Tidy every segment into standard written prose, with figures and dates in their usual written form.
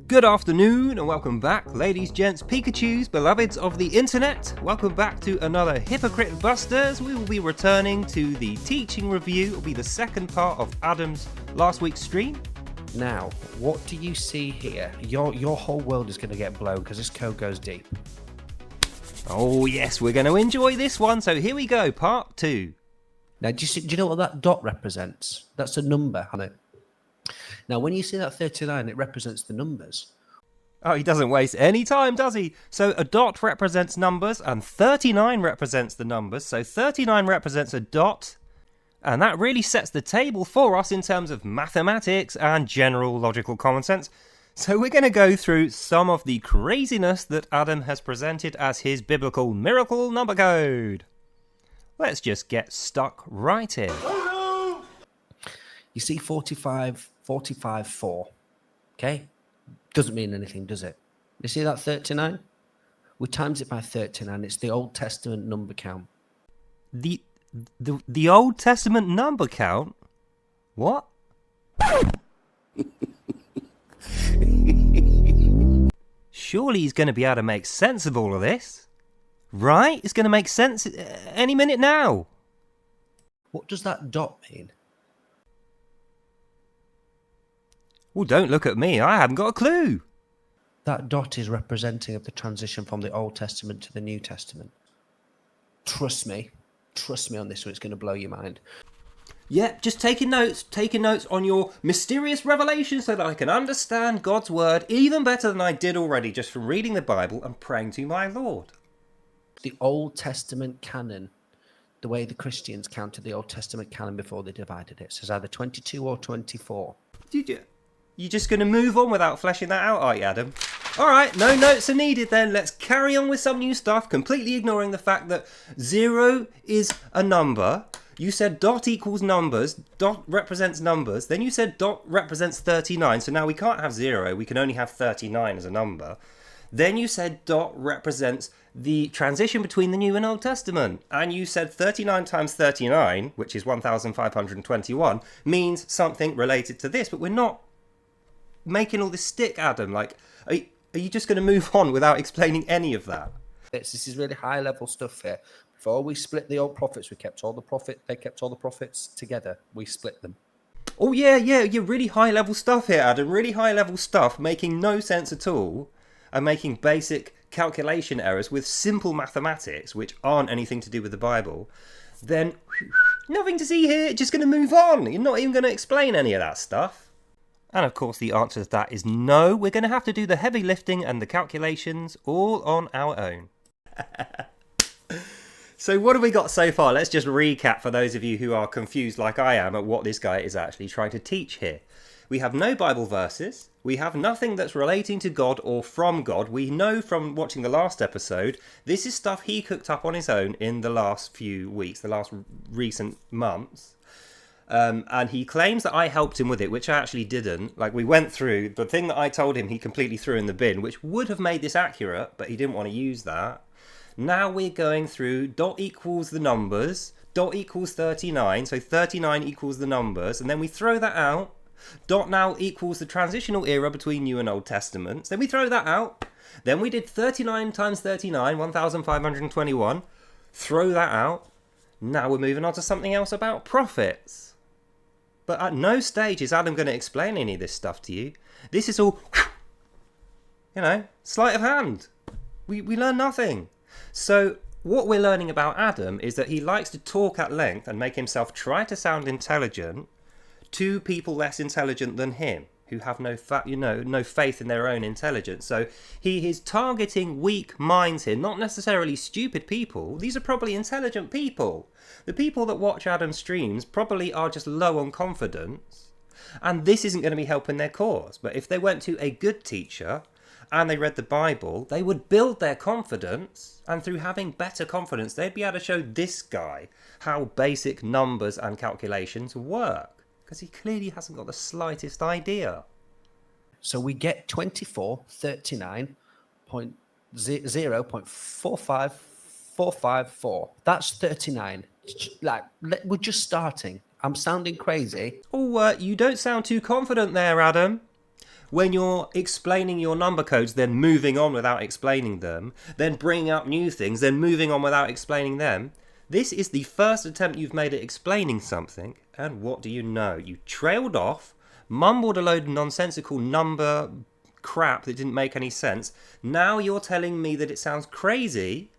Good afternoon and welcome back, ladies, gents, Pikachus, beloveds of the internet. Welcome back to another Hypocrite Busters. We will be returning to the teaching review. It will be the second part of Adam's last week's stream. Now, what do you see here? Your whole world is going to get blown because this code goes deep. Oh yes, we're going to enjoy this one. So here we go, part 2. Now, do you know what that dot represents? That's a number, Hannah. Now, when you see that 39, it represents the numbers. Oh, he doesn't waste any time, does he? So a dot represents numbers and 39 represents the numbers. So 39 represents a dot. And that really sets the table for us in terms of mathematics and general logical common sense. So we're going to go through some of the craziness that Adam has presented as his biblical miracle number code. Let's just get stuck right in. You see 45, 4. Okay? Doesn't mean anything, does it? You see that 39? We times it by 39. It's the Old Testament number count. The Old Testament number count? What? Surely he's going to be able to make sense of all of this. Right? It's going to make sense any minute now. What does that dot mean? Well, don't look at me. I haven't got a clue. That dot is representing of the transition from the Old Testament to the New Testament. Trust me on this one. It's going to blow your mind. Yeah, just taking notes on your mysterious revelation so that I can understand God's word even better than I did already just from reading the Bible and praying to my Lord. The Old Testament canon, the way the Christians counted the Old Testament canon before they divided it, says either 22 or 24. You're just going to move on without fleshing that out, are you, Adam? Alright, no notes are needed then. Let's carry on with some new stuff, completely ignoring the fact that 0 is a number. You said dot equals numbers, dot represents numbers, then you said dot represents 39, so now we can't have 0, we can only have 39 as a number. Then you said dot represents the transition between the New and Old Testament, and you said 39 times 39, which is 1521, means something related to this, but we're not making all this stick, Adam. Like, are you just going to move on without explaining any of that? This is really high level stuff here. Before we split the old prophets, they kept all the prophets together. We split them. Oh yeah, really high level stuff here, Adam. Really high level stuff, making no sense at all, and making basic calculation errors with simple mathematics, which aren't anything to do with the Bible. Then, nothing to see here. Just going to move on. You're not even going to explain any of that stuff. And of course the answer to that is no. We're going to have to do the heavy lifting and the calculations all on our own. So what have we got so far? Let's just recap for those of you who are confused like I am at what this guy is actually trying to teach here. We have no Bible verses. We have nothing that's relating to God or from God. We know from watching the last episode, this is stuff he cooked up on his own in the last few weeks, the last recent months. And he claims that I helped him with it, which I actually didn't. Like, we went through the thing that I told him, he completely threw in the bin, which would have made this accurate, but he didn't want to use that. Now we're going through dot equals the numbers, dot equals 39, so 39 equals the numbers, and then we throw that out. Dot now equals the transitional era between New and Old Testaments, then we throw that out. Then we did 39 times 39, 1521, throw that out. Now we're moving on to something else about prophets. But at no stage is Adam going to explain any of this stuff to you. This is all, sleight of hand. We learn nothing. So what we're learning about Adam is that he likes to talk at length and make himself try to sound intelligent to people less intelligent than him, who have no faith in their own intelligence. So he is targeting weak minds here, not necessarily stupid people. These are probably intelligent people. The people that watch Adam's streams probably are just low on confidence, and this isn't going to be helping their cause. But if they went to a good teacher and they read the Bible, they would build their confidence, and through having better confidence, they'd be able to show this guy how basic numbers and calculations work, because he clearly hasn't got the slightest idea. So we get 2439.0.45454. That's 39. Like, we're just starting. I'm sounding crazy. Oh, you don't sound too confident there, Adam. when you're explaining your number codes, then moving on without explaining them, then bringing up new things, then moving on without explaining them. This is the first attempt you've made at explaining something, and what do you know? You trailed off, mumbled a load of nonsensical number crap that didn't make any sense. Now you're telling me that it sounds crazy,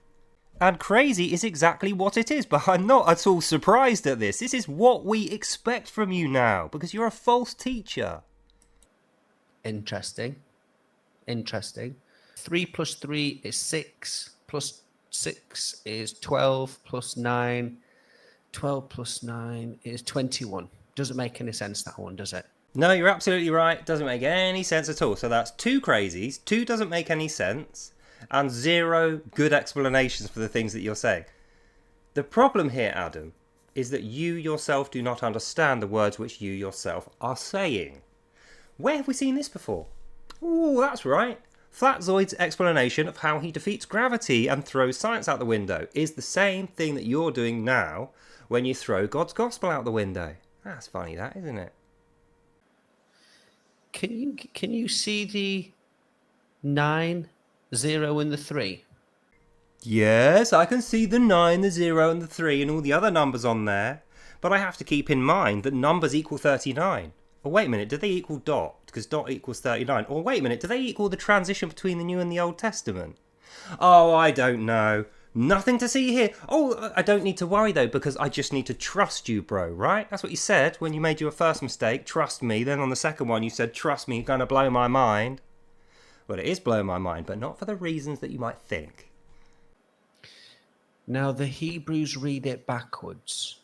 and crazy is exactly what it is, but I'm not at all surprised at this. This is what we expect from you now, because you're a false teacher. Interesting. 3 plus 3 is 6, plus 6 is 12, plus 9. 12 plus 9 is 21. Doesn't make any sense, that one, does it? No, you're absolutely right. Doesn't make any sense at all. So that's 2 crazies, 2 doesn't make any sense, and 0 good explanations for the things that you're saying. The problem here, Adam, is that you yourself do not understand the words which you yourself are saying. Where have we seen this before? Oh, that's right. Flatzoid's explanation of how he defeats gravity and throws science out the window is the same thing that you're doing now when you throw God's gospel out the window. That's funny, that, isn't it? Can you see the 9, 0 and the 3? Yes, I can see the 9, the 0 and the 3 and all the other numbers on there. But I have to keep in mind that numbers equal 39. Or wait a minute, do they equal dot? Because dot equals 39. Or wait a minute, do they equal the transition between the New and the Old Testament? Oh, I don't know. Nothing to see here. Oh, I don't need to worry though, because I just need to trust you, bro, right? That's what you said when you made your first mistake. Trust me. Then on the second one, you said, trust me, you're going to blow my mind. Well, it is blowing my mind, but not for the reasons that you might think. Now, the Hebrews read it backwards.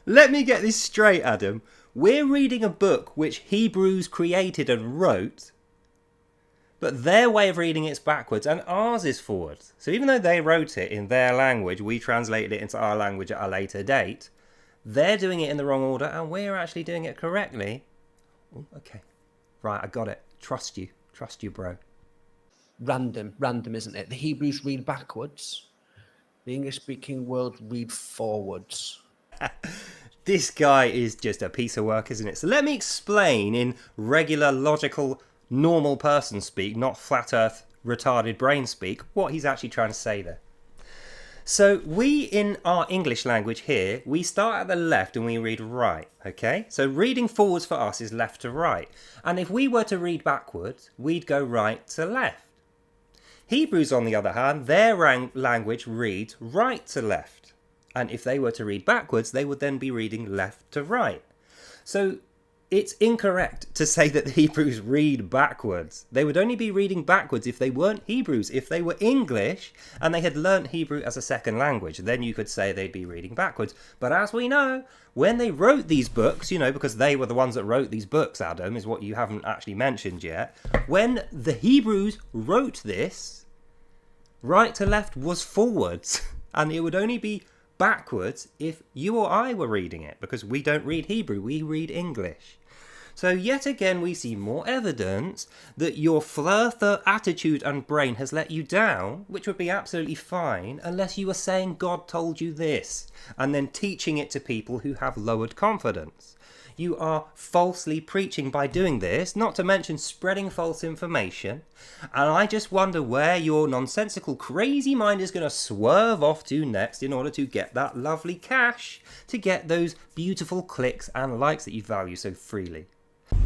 Let me get this straight, Adam. We're reading a book which Hebrews created and wrote, but their way of reading it's backwards and ours is forwards. So even though they wrote it in their language, we translated it into our language at a later date, they're doing it in the wrong order and we're actually doing it correctly. Oh, okay. Right, I got it. Trust you, bro. Random, isn't it? The Hebrews read backwards. The English-speaking world read forwards. This guy is just a piece of work, isn't it? So let me explain in regular, logical, normal person speak, not flat earth, retarded brain speak, what he's actually trying to say there. So we, in our English language here, we start at the left and we read right, okay? So reading forwards for us is left to right. And if we were to read backwards, we'd go right to left. Hebrews, on the other hand, their language reads right to left. And if they were to read backwards, they would then be reading left to right. So it's incorrect to say that the Hebrews read backwards. They would only be reading backwards if they weren't Hebrews. If they were English and they had learnt Hebrew as a second language, then you could say they'd be reading backwards. But as we know, when they wrote these books, you know, because they were the ones that wrote these books, Adam, is what you haven't actually mentioned yet. When the Hebrews wrote this, right to left was forwards. And it would only be backwards if you or I were reading it, because we don't read Hebrew, we read English. So yet again we see more evidence that your flirter attitude and brain has let you down, which would be absolutely fine unless you were saying God told you this and then teaching it to people who have lowered confidence. You are falsely preaching by doing this, not to mention spreading false information. And I just wonder where your nonsensical crazy mind is going to swerve off to next in order to get that lovely cash, to get those beautiful clicks and likes that you value so freely.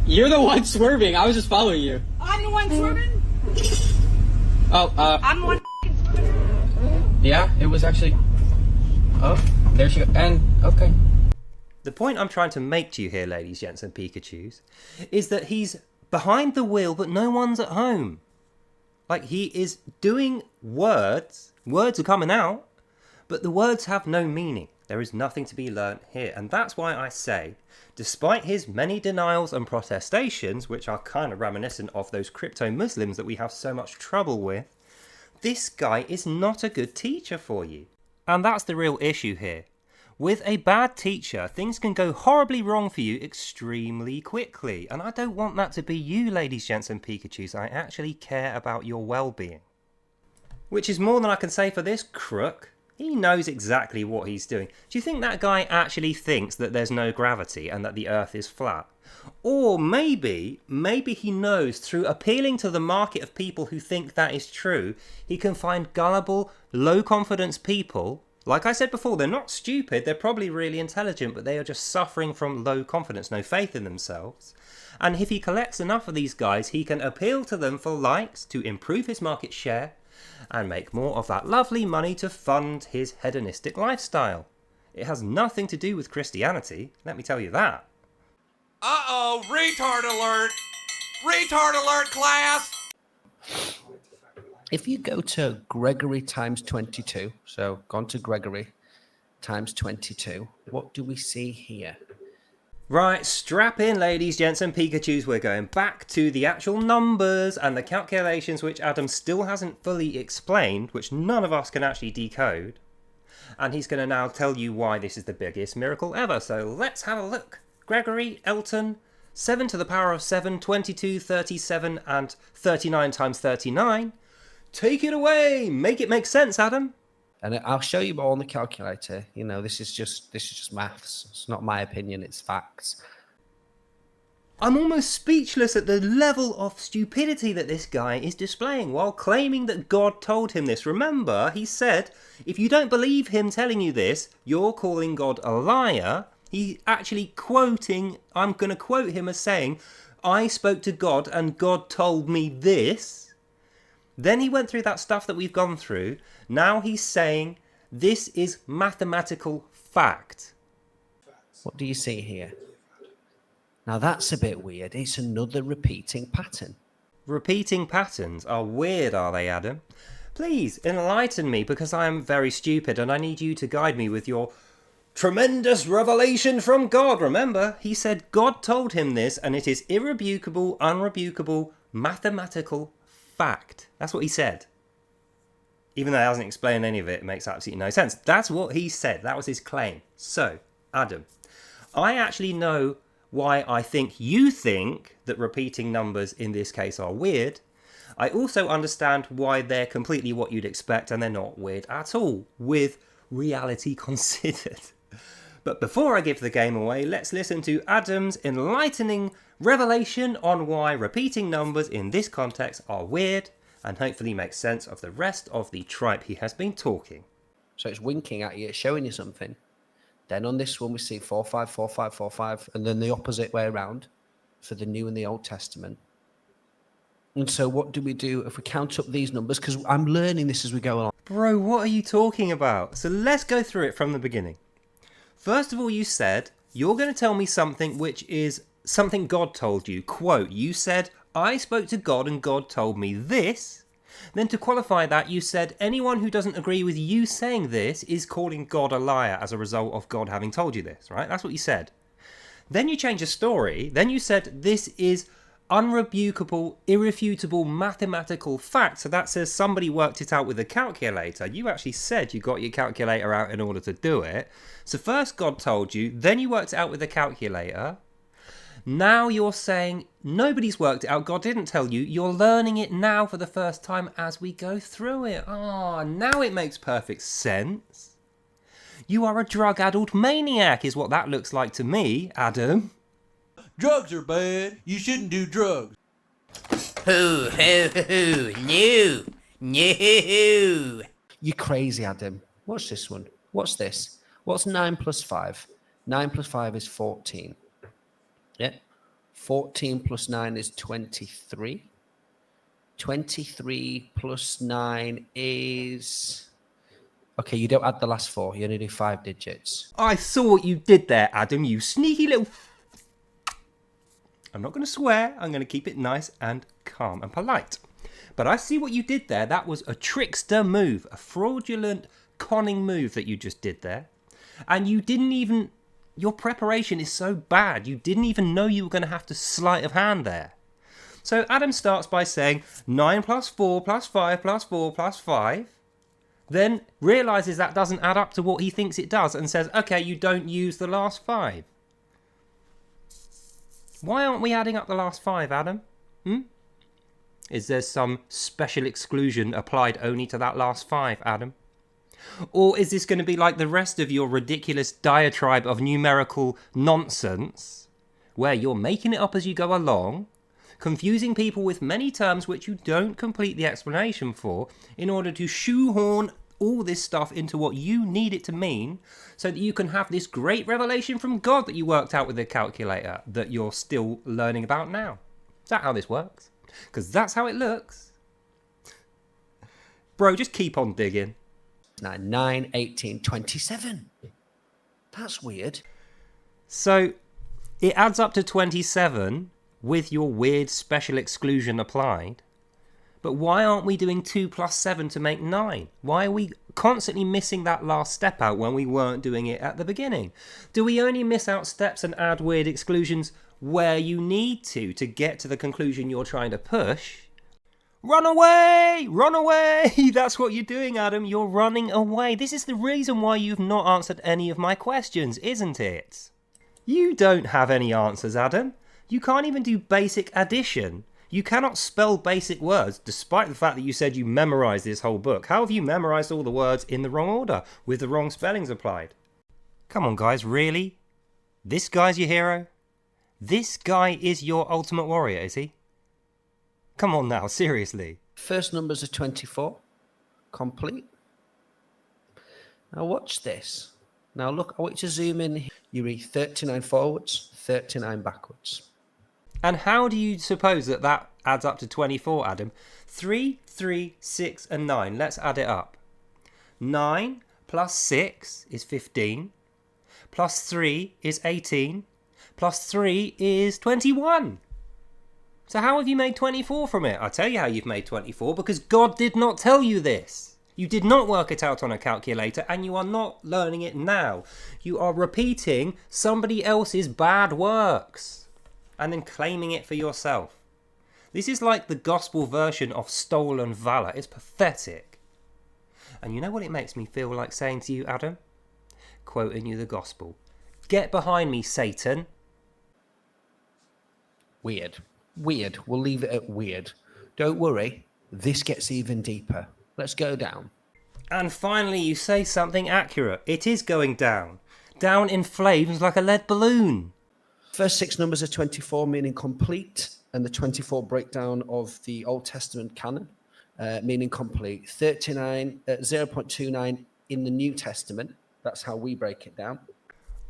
You're the one swerving. I was just following you. I'm the one swerving? I'm the one swerving? Yeah, it was actually... Oh, there she goes. And, okay. The point I'm trying to make to you here, ladies, gents and Pikachus, is that he's behind the wheel but no one's at home. Like, he is doing words are coming out, but the words have no meaning. There is nothing to be learnt here. And that's why I say, despite his many denials and protestations, which are kind of reminiscent of those crypto-Muslims that we have so much trouble with, this guy is not a good teacher for you. And that's the real issue here. With a bad teacher, things can go horribly wrong for you extremely quickly. And I don't want that to be you, ladies, gents and Pikachus. I actually care about your well-being. Which is more than I can say for this crook. He knows exactly what he's doing. Do you think that guy actually thinks that there's no gravity and that the Earth is flat? Or maybe he knows through appealing to the market of people who think that is true, he can find gullible, low-confidence people. Like I said before, they're not stupid, they're probably really intelligent, but they are just suffering from low confidence, no faith in themselves. And if he collects enough of these guys, he can appeal to them for likes to improve his market share and make more of that lovely money to fund his hedonistic lifestyle. It has nothing to do with Christianity, let me tell you that. Uh-oh, retard alert! Retard alert, class! If you go to Gregory times 22, so gone to Gregory times 22, what do we see here? Right, strap in, ladies, gents, and Pikachus. We're going back to the actual numbers and the calculations which Adam still hasn't fully explained, which none of us can actually decode. And he's going to now tell you why this is the biggest miracle ever. So let's have a look. Gregory, Elton, 7 to the power of 7, 22, 37, and 39 times 39. Take it away. Make it make sense, Adam. And I'll show you all on the calculator. You know, this is just maths. It's not my opinion, it's facts. I'm almost speechless at the level of stupidity that this guy is displaying while claiming that God told him this. Remember, he said, if you don't believe him telling you this, you're calling God a liar. He's actually quoting, I'm going to quote him as saying, I spoke to God and God told me this. Then he went through that stuff that we've gone through. Now he's saying this is mathematical fact. What do you see here? Now that's a bit weird. It's another repeating pattern. Repeating patterns are weird, are they, Adam? Please enlighten me, because I am very stupid and I need you to guide me with your tremendous revelation from God. Remember, he said God told him this and it is irrebutable, unrebukable, mathematical fact. That's what he said. Even though he hasn't explained any of it, it makes absolutely no sense. That's what he said. That was his claim. So, Adam, I actually know why I think you think that repeating numbers in this case are weird. I also understand why they're completely what you'd expect and they're not weird at all, with reality considered. But before I give the game away, let's listen to Adam's enlightening revelation on why repeating numbers in this context are weird and hopefully make sense of the rest of the tripe he has been talking. So it's winking at you, it's showing you something. Then on this one we see 4, 5, 4, 5, 4, 5, and then the opposite way around for the New and the Old Testament. And so what do we do if we count up these numbers? Because I'm learning this as we go along. Bro, what are you talking about? So let's go through it from the beginning. First of all, you said you're going to tell me something which is something God told you. Quote, you said, I spoke to God and God told me this. Then to qualify that, you said anyone who doesn't agree with you saying this is calling God a liar as a result of God having told you this, right? That's what you said. Then you changed the story. Then you said this is unrebukable, irrefutable mathematical fact. So that says somebody worked it out with a calculator. You actually said you got your calculator out in order to do it. So first God told you, then you worked it out with a calculator. Now you're saying nobody's worked it out. God didn't tell you. You're learning it now for the first time as we go through it. Now it makes perfect sense. You are a drug-addled maniac is what that looks like to me, Adam. Drugs are bad. You shouldn't do drugs. Hoo, hoo, hoo, no, no. You're crazy, Adam. Watch this one. What's this? What's 9 plus 5? 9 plus 5 is 14. Yeah. 14 plus 9 is 23. 23 plus 9 is... Okay, you don't add the last 4. You only do 5 digits. I saw what you did there, Adam, you sneaky little... I'm not going to swear. I'm going to keep it nice and calm and polite. But I see what you did there. That was a trickster move, a fraudulent conning move that you just did there. And you didn't even... Your preparation is so bad, you didn't even know you were going to have to sleight of hand there. So Adam starts by saying 9 plus 4 plus 5 plus 4 plus 5. Then realises that doesn't add up to what he thinks it does and says, okay, you don't use the last 5. Why aren't we adding up the last 5, Adam? Is there some special exclusion applied only to that last 5, Adam? Or is this going to be like the rest of your ridiculous diatribe of numerical nonsense, where you're making it up as you go along, confusing people with many terms which you don't complete the explanation for, in order to shoehorn all this stuff into what you need it to mean, so that you can have this great revelation from God that you worked out with a calculator that you're still learning about now? Is that how this works? Because that's how it looks. Bro, just keep on digging. 9, 18, 27. That's weird. So it adds up to 27 with your weird special exclusion applied. But why aren't we doing 2 plus 7 to make 9? Why are we constantly missing that last step out when we weren't doing it at the beginning? Do we only miss out steps and add weird exclusions where you need to get to the conclusion you're trying to push? Run away! Run away! That's what you're doing, Adam. You're running away. This is the reason why you've not answered any of my questions, isn't it? You don't have any answers, Adam. You can't even do basic addition. You cannot spell basic words, despite the fact that you said you memorized this whole book. How have you memorized all the words in the wrong order, with the wrong spellings applied? Come on, guys, really? This guy's your hero? This guy is your ultimate warrior, is he? Come on now, seriously. First numbers are 24. Complete. Now watch this. Now look, I want you to zoom in. You read 39 forwards, 39 backwards. And how do you suppose that adds up to 24, Adam? 3, 3, 6 and 9. Let's add it up. 9 plus 6 is 15. Plus 3 is 18. Plus 3 is 21. So how have you made 24 from it? I'll tell you how you've made 24, because God did not tell you this. You did not work it out on a calculator, and you are not learning it now. You are repeating somebody else's bad works and then claiming it for yourself. This is like the gospel version of stolen valor. It's pathetic. And you know what it makes me feel like saying to you, Adam? Quoting you the gospel. Get behind me, Satan. Weird. Weird. We'll leave it at weird. Don't worry. This gets even deeper. Let's go down. And finally you say something accurate. It is going down. Down in flames like a lead balloon. First 6 numbers are 24, meaning complete, and the 24 breakdown of the Old Testament canon, meaning complete. 39, 0.29 in the New Testament. That's how we break it down.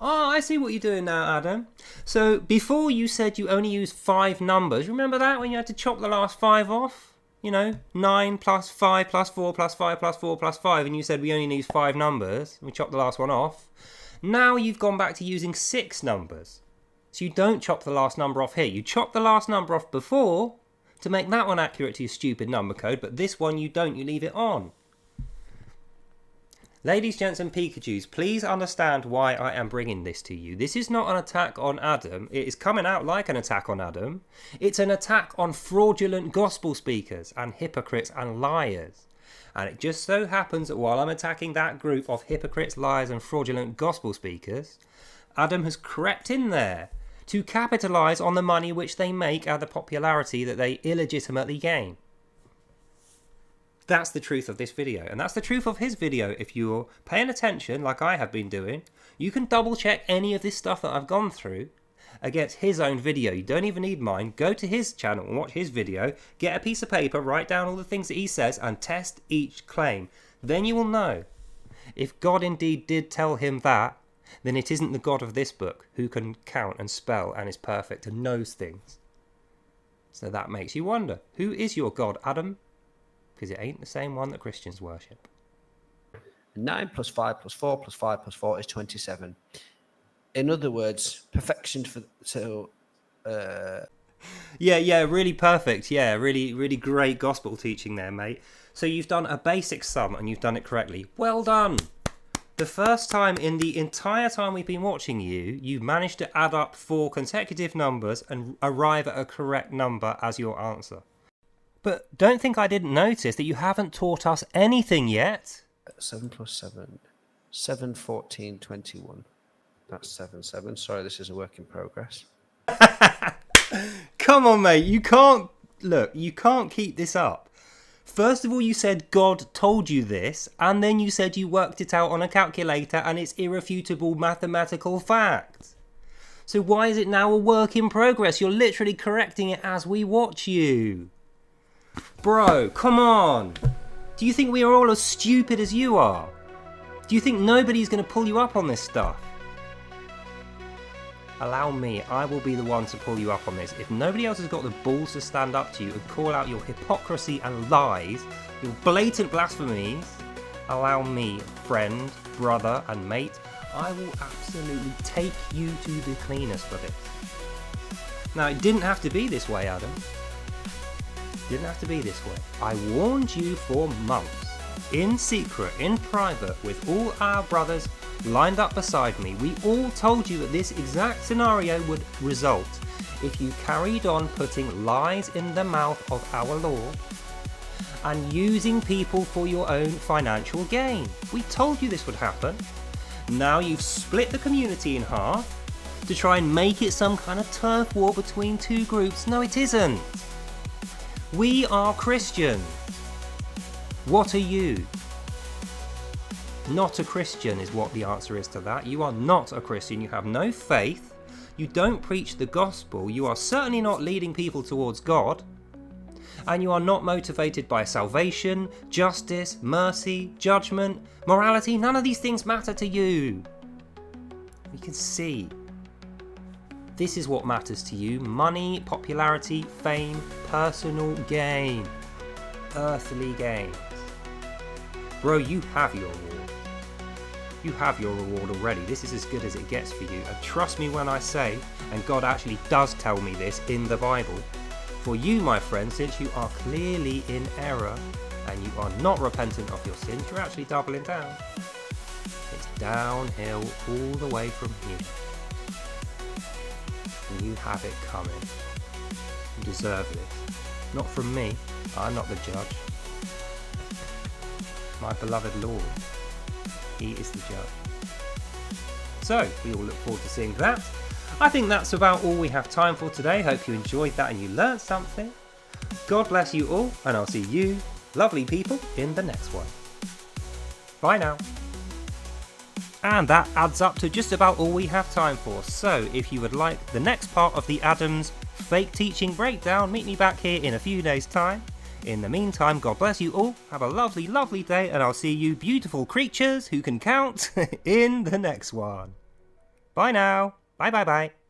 Oh, I see what you're doing now, Adam. So before you said you only used 5 numbers. Remember that when you had to chop the last 5 off? You know, 9 plus 5 plus 4 plus 5 plus 4 plus 5, and you said we only use 5 numbers. We chopped the last one off. Now you've gone back to using 6 numbers. So you don't chop the last number off here. You chop the last number off before to make that one accurate to your stupid number code, but this one you don't. You leave it on. Ladies, gents and Pikachus, please understand why I am bringing this to you. This is not an attack on Adam. It is coming out like an attack on Adam. It's an attack on fraudulent gospel speakers and hypocrites and liars. And it just so happens that while I'm attacking that group of hypocrites, liars and fraudulent gospel speakers, Adam has crept in there to capitalise on the money which they make and the popularity that they illegitimately gain. That's the truth of this video, and that's the truth of his video. If you're paying attention, like I have been doing, you can double check any of this stuff that I've gone through against his own video. You don't even need mine. Go to his channel and watch his video, get a piece of paper, write down all the things that he says, and test each claim. Then you will know. If God indeed did tell him that, then it isn't the God of this book who can count and spell and is perfect and knows things. So that makes you wonder, who is your God, Adam? Because it ain't the same one that Christians worship. 9 plus 5 plus 4 plus 5 plus 4 is 27. In other words, perfection Yeah, really perfect. Yeah, really great gospel teaching there, mate. So you've done a basic sum and you've done it correctly. Well done. The first time in the entire time we've been watching you, you've managed to add up 4 consecutive numbers and arrive at a correct number as your answer. But don't think I didn't notice that you haven't taught us anything yet. 7 plus 7. 7, 14, 21. That's 7, 7. Sorry, this is a work in progress. Come on, mate. You can't keep this up. First of all, you said God told you this, and then you said you worked it out on a calculator and it's irrefutable mathematical fact. So why is it now a work in progress? You're literally correcting it as we watch you. Bro, come on. Do you think we are all as stupid as you are? Do you think nobody's going to pull you up on this stuff? Allow me, I will be the one to pull you up on this. If nobody else has got the balls to stand up to you and call out your hypocrisy and lies, your blatant blasphemies, allow me, friend, brother and mate, I will absolutely take you to the cleaners for this. Now, it didn't have to be this way, Adam. It didn't have to be this way. I warned you for months, in secret, in private, with all our brothers lined up beside me. We all told you that this exact scenario would result if you carried on putting lies in the mouth of our Lord and using people for your own financial gain. We told you this would happen. Now you've split the community in half to try and make it some kind of turf war between two groups. No, it isn't. We are Christians. What are you? Not a Christian is what the answer is to that. You are not a Christian. You have no faith. You don't preach the gospel. You are certainly not leading people towards God. And you are not motivated by salvation, justice, mercy, judgment, morality. None of these things matter to you. You can see. This is what matters to you. Money, popularity, fame, personal gain, earthly gains. Bro, you have your reward. You have your reward already. This is as good as it gets for you. And trust me when I say, and God actually does tell me this in the Bible, for you, my friend, since you are clearly in error and you are not repentant of your sins, you're actually doubling down. It's downhill all the way from here. And you have it coming. You deserve this. Not from me. I'm not the judge. My beloved Lord. He is the judge. So, we all look forward to seeing that. I think that's about all we have time for today. Hope you enjoyed that and you learned something. God bless you all, and I'll see you, lovely people, in the next one. Bye now. And that adds up to just about all we have time for. So, if you would like the next part of the Adam's fake teaching breakdown, meet me back here in a few days' time. In the meantime, God bless you all. Have a lovely, lovely day, and I'll see you beautiful creatures who can count in the next one. Bye now. Bye bye bye.